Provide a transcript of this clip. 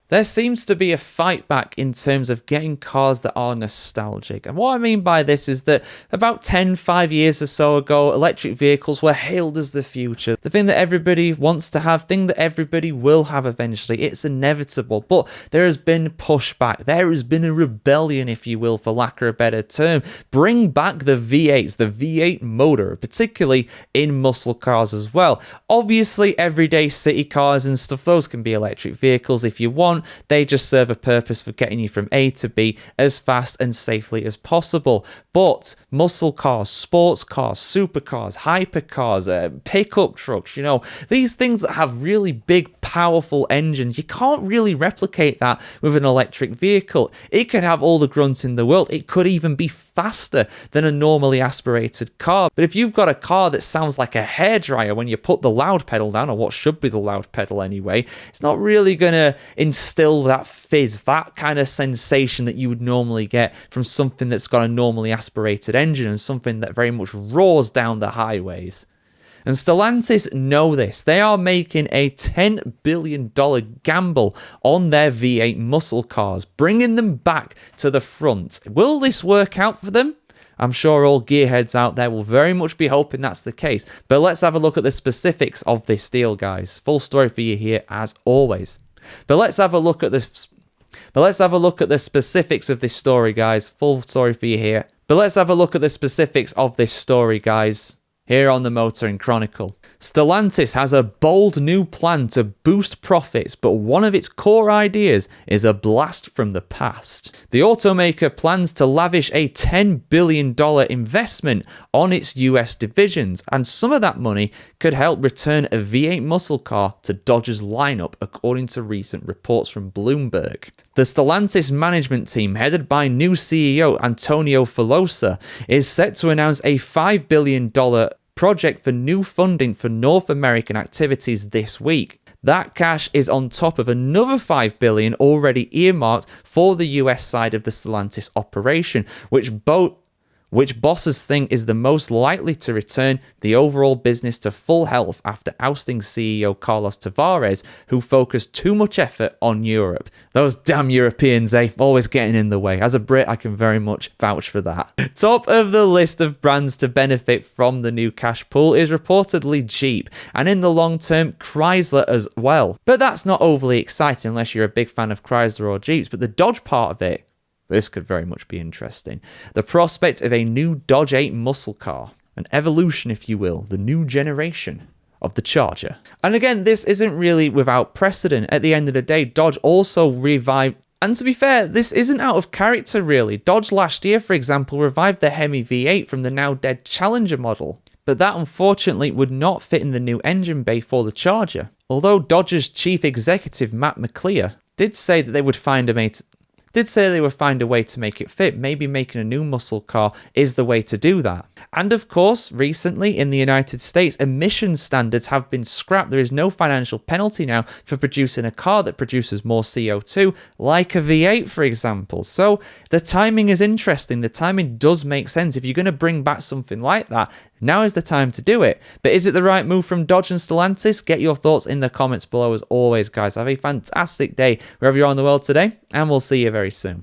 There seems to be a fight back in terms of getting cars that are nostalgic. And what I mean by this is that about 5 years or so ago, electric vehicles were hailed as the future. The thing that everybody wants to have, thing that everybody will have eventually. It's inevitable. But there has been pushback. There has been a rebellion, if you will, for lack of a better term. Bring back the V8s, the V8 motor, particularly in muscle cars as well. Obviously, everyday city cars and stuff, those can be electric vehicles if you want. They just serve a purpose for getting you from A to B as fast and safely as possible. But muscle cars, sports cars, supercars, hypercars, pickup trucks, you know, these things that have really big, powerful engines, you can't really replicate that with an electric vehicle. It can have all the grunts in the world. It could even be faster than a normally aspirated car. But if you've got a car that sounds like a hairdryer when you put the loud pedal down, or what should be the loud pedal anyway, it's not really going to instill that fizz, that kind of sensation that you would normally get from something that's got a normally aspirated engine and something that very much roars down the highways. And Stellantis know this. They are making a $10 billion gamble on their V8 muscle cars, bringing them back to the front. Will this work out for them? I'm sure all gearheads out there will very much be hoping that's the case. But let's have a look at the specifics of this deal, guys. Full story for you here, as always. But let's have a look at this. But let's have a look at the specifics of this story, guys. Full story for you here. But let's have a look at the specifics of this story, guys, here on the Motoring Chronicle. Stellantis has a bold new plan to boost profits, but one of its core ideas is a blast from the past. The automaker plans to lavish a $10 billion investment on its US divisions, and some of that money could help return a V8 muscle car to Dodge's lineup, according to recent reports from Bloomberg. The Stellantis management team, headed by new CEO Antonio Filosa, is set to announce a $5 billion project for new funding for North American activities this week. That cash is on top of another $5 billion already earmarked for the US side of the Stellantis operation, which bosses think is the most likely to return the overall business to full health after ousting CEO Carlos Tavares, who focused too much effort on Europe. Those damn Europeans, always getting in the way. As a Brit, I can very much vouch for that. Top of the list of brands to benefit from the new cash pool is reportedly Jeep, and in the long term, Chrysler as well. But that's not overly exciting unless you're a big fan of Chrysler or Jeeps, but the Dodge part of it, this could very much be interesting. The prospect of a new Dodge 8 muscle car, an evolution, if you will, the new generation of the Charger. And again, this isn't really without precedent. At the end of the day, Dodge also revived, and to be fair, this isn't out of character really. Dodge last year, for example, revived the Hemi V8 from the now dead Challenger model. But that unfortunately would not fit in the new engine bay for the Charger. Although Dodge's chief executive, Matt McClure, did say they would find a way to make it fit. Maybe making a new muscle car is the way to do that. And of course, recently in the United States, emissions standards have been scrapped. There is no financial penalty now for producing a car that produces more CO2, like a V8, for example. So the timing is interesting. The timing does make sense. If you're going to bring back something like that, now is the time to do it. But is it the right move from Dodge and Stellantis? Get your thoughts in the comments below as always, guys. Have a fantastic day wherever you are in the world today, and we'll see you very soon.